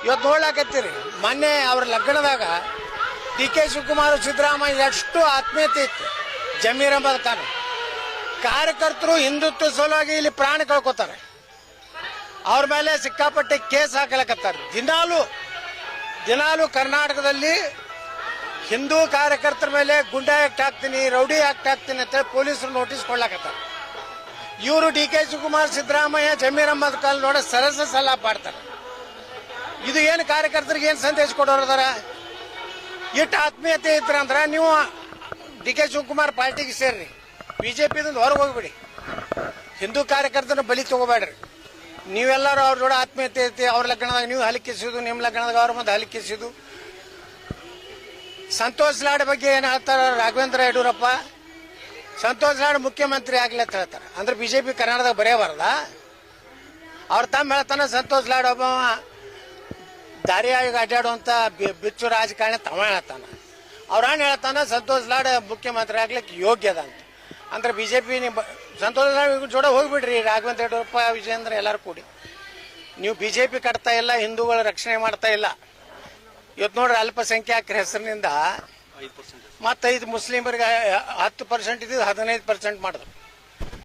ಇವತ್ತು ನೋಡ್ಲಾಕತ್ತೀರಿ, ಮೊನ್ನೆ ಅವ್ರ ಲಗ್ನದಾಗ DK ಶಿವಕುಮಾರ್ ಸಿದ್ದರಾಮಯ್ಯ ಎಷ್ಟು ಆತ್ಮೀಯತೆ ಇತ್ತು. ಜಮೀರ್ ಅಹಮದ್ ಖಾನ್ ಕಾರ್ಯಕರ್ತರು ಹಿಂದುತ್ವ ಸಲುವಾಗಿ ಇಲ್ಲಿ ಪ್ರಾಣ ಕಳ್ಕೊತಾರೆ. ಅವ್ರ ಮೇಲೆ ಸಿಕ್ಕಾಪಟ್ಟೆ ಕೇಸ್ ಹಾಕಲಕತ್ತಾರೆ. ದಿನಾಲು ಕರ್ನಾಟಕದಲ್ಲಿ ಹಿಂದೂ ಕಾರ್ಯಕರ್ತರ ಮೇಲೆ ಗುಂಡಾ ಆಕ್ಟ್ ಹಾಕ್ತೀನಿ, ರೌಡಿ ಆಕ್ಟ್ ಹಾಕ್ತೀನಿ ಅಂತ ಪೊಲೀಸರು ನೋಟಿಸ್ ಕೊಡ್ಲಾಕತ್ತಾರೆ. ಇವರು DK ಶಿವಕುಮಾರ್ ಸಿದ್ದರಾಮಯ್ಯ ಜಮೀರ್ ಅಹಮದ್ ಖಾನ್ ನೋಡ ಸರಸ ಸಲ ಪಾಡ್ತಾರೆ. ಇದು ಏನು ಕಾರ್ಯಕರ್ತರಿಗೆ ಏನು ಸಂದೇಶ ಕೊಡೋರದಾರ? ಇಟ್ಟು ಆತ್ಮೀಯತೆ ಇದ್ರಂದ್ರ ನೀವು DK ಶಿವಕುಮಾರ್ ಪಾರ್ಟಿಗೆ ಸೇರ್ರಿ, ಬಿಜೆಪಿದಿಂದ ಹೊರಗೆ ಹೋಗ್ಬಿಡಿ. ಹಿಂದೂ ಕಾರ್ಯಕರ್ತನ ಬಲಿ ತಗೋಬೇಡ್ರಿ. ನೀವೆಲ್ಲರೂ ಅವ್ರ ಜೋಡ ಆತ್ಮೀಯತೆ ಐತಿ. ಅವ್ರ ಲಗ್ನದಾಗ ನೀವು ಹಲಿಕಿಸಿದು, ನಿಮ್ಮ ಲಗ್ನದಾಗ ಅವ್ರ ಮುಂದೆ ಹಲಿಕಿಸಿದು. ಸಂತೋಷ್ ಲಾಡ್ ಬಗ್ಗೆ ಏನು ಹೇಳ್ತಾರ ರಾಘವೇಂದ್ರ ಯಡಿಯೂರಪ್ಪ? ಸಂತೋಷ್ ಲಾಡ್ ಮುಖ್ಯಮಂತ್ರಿ ಆಗ್ಲಿ ಅಂತ ಹೇಳ್ತಾರೆ. ಅಂದ್ರೆ ಬಿಜೆಪಿ ಕರ್ನಾಟಕದಾಗ ಬರೆಯಬಾರ್ದ? ಅವ್ರ ತಮ್ಮ ಹೇಳ್ತಾನೆ ಸಂತೋಷ್ ಲಾಡ್ ಒಬ್ಬ ದಾರಿಯಾಗಿ ಅಡ್ಡಾಡುವಂತ ಬಿಚ್ಚು ರಾಜಕಾರಣಿ ತಮ್ಮ ಹೇಳ್ತಾನ. ಅವ್ರ ಅಣ್ಣ ಹೇಳ್ತಾನ ಸಂತೋಷ್ ಲಾಡ್ ಮುಖ್ಯಮಂತ್ರಿ ಆಗ್ಲಿಕ್ಕೆ ಯೋಗ್ಯದ ಅಂತ. ಅಂದ್ರೆ ಬಿಜೆಪಿ ಸಂತೋಷ್ ಲಾಡ್ ಜೋಡ ಹೋಗ್ಬಿಡ್ರಿ. ರಾಘವೇಂದ್ರ ಯಡಿಯೂರಪ್ಪ, ವಿಜಯೇಂದ್ರ ಎಲ್ಲರೂ ಕೂಡಿ ನೀವು ಬಿಜೆಪಿ ಕಟ್ತಾ ಇಲ್ಲ, ಹಿಂದೂಗಳ ರಕ್ಷಣೆ ಮಾಡ್ತಾ ಇಲ್ಲ. ಇವತ್ತು ನೋಡ್ರಿ, ಅಲ್ಪಸಂಖ್ಯಾತರ ಹೆಸರಿನಿಂದ 5% ಮುಸ್ಲಿಮರಿಗೆ 10% ಇದ್ದು 15% ಮಾಡಿದ್ರು.